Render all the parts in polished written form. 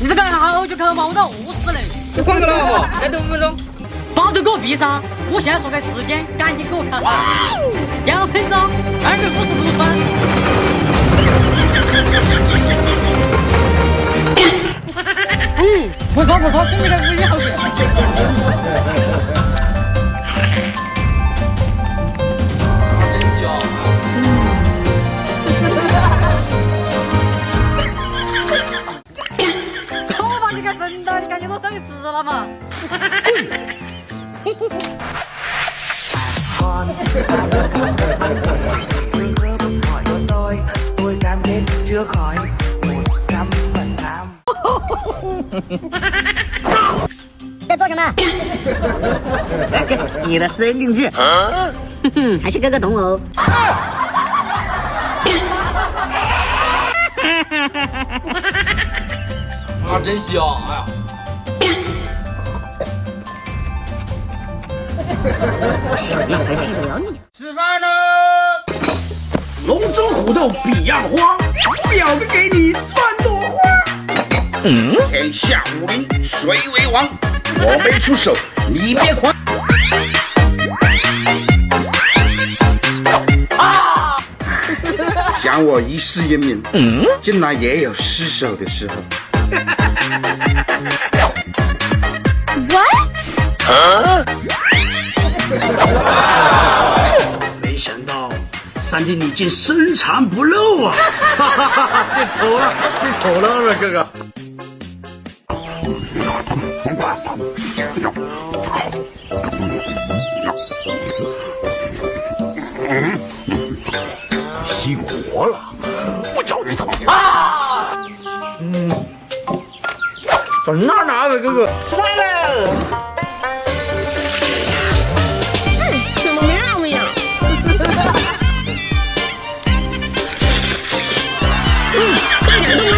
你这个好久可冒到饿死嘞！我广告了哈，再等5分钟。把这给我闭上！我现在说个时间，赶紧给我看哈。2分钟，256分。不错不错，跟你的物理好点。我把你给神到，你赶紧给我上去吃了嘛！在做什么？你的私人定制，还是个个懂哦。啊，真香！哎呀，手艺还治不了你。吃饭喽！龙争虎斗比样花，表哥给你赚朵花。天下武林谁为王？我没出手，你别慌。啊！想我一世英名，竟然也有失手的时候。What？ 没想到3弟你竟深藏不露啊！哈哈哈哈！记丑了，哥哥。熄火了，我叫你讨厌啊！怎么那拿的，哥哥？吃饭了。怎么没让我呀？带点动画。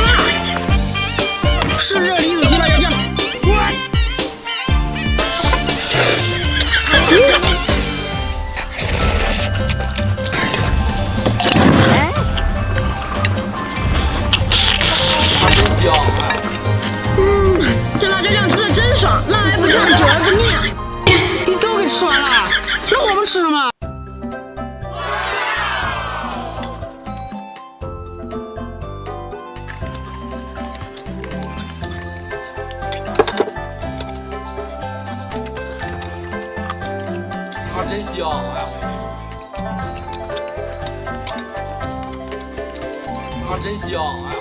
湿热离子剂辣椒酱。这辣椒酱吃的真爽，辣还不呛，久而不腻啊！你都给吃完了，那我们吃什么？啊，真香！哎呀，啊，真香！哎呀。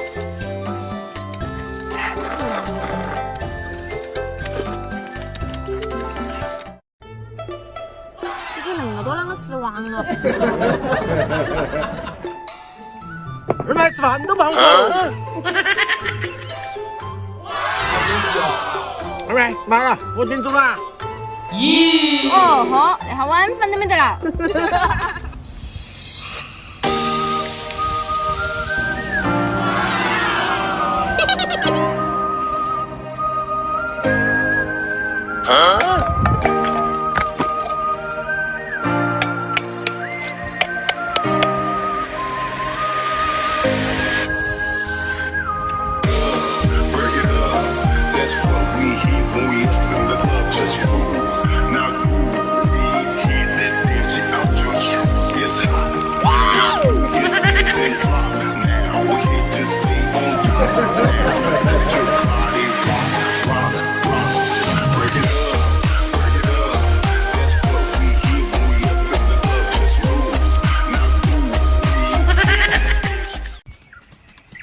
那么多啷个失望了？儿们吃饭都帮手。儿们吃饭了，我先走了。咦？哦吼，那下晚饭都没得了。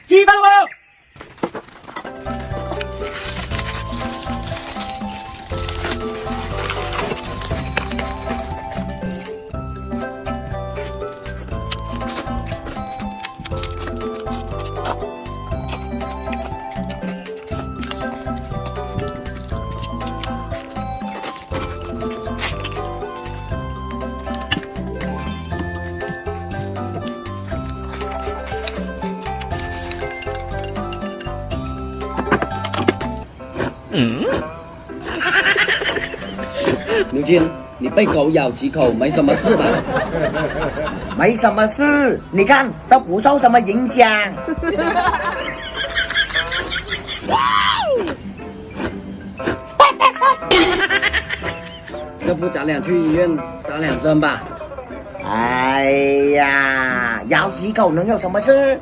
鸡饭了吗？刘金，你被狗咬几口没什么事吧？没什么事，你看都不受什么影响。不咱俩去医院打2针吧？哎呀，咬几口能有什么事？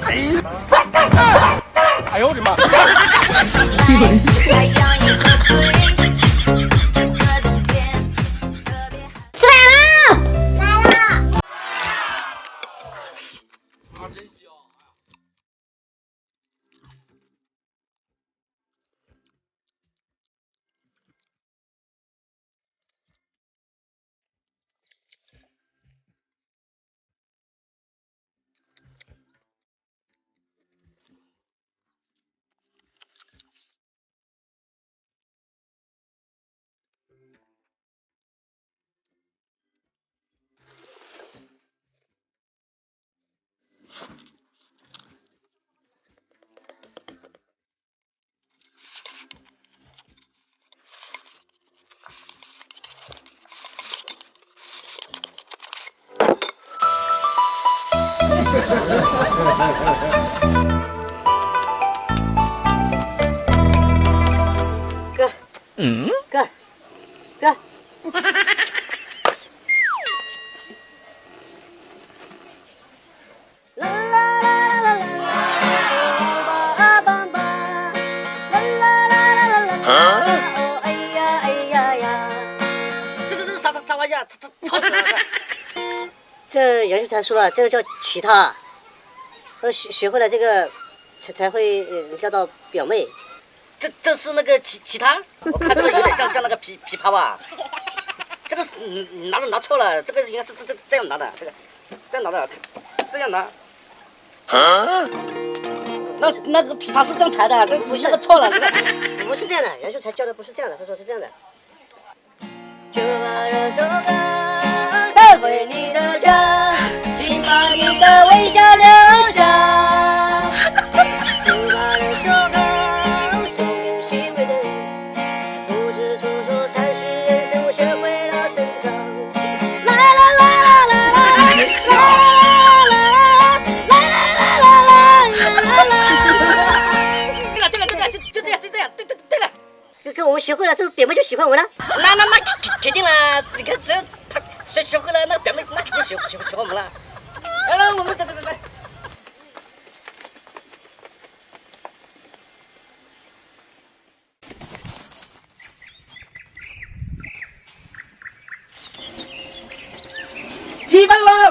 哎呦我的妈！啊，真香！哥，这啥玩意儿？吵死了！这杨秀才说了，这个叫其他，学会了这个才会叫到表妹。这是那个其他？我看这个有点像那个琵琶吧？这个拿错了，这个应该是这样拿的，这样拿的，这样拿。那个琵琶是这样弹的，这不是那个错了，这个不是这样的，杨秀才教的不是这样的，他说是这样的。就把这首歌带回你的家，请把你的微笑留下。就把这首歌送给心爱的人，不知处处才是人生，我学会了成长。啦啦啦啦啦啦啦啦啦啦啦啦啦。就这样，对了。哥，我们学会了，是不是表妹就喜欢我了？那肯定了，你看这他学会了，那表妹那肯定学会我们了。来，我们走。7分了。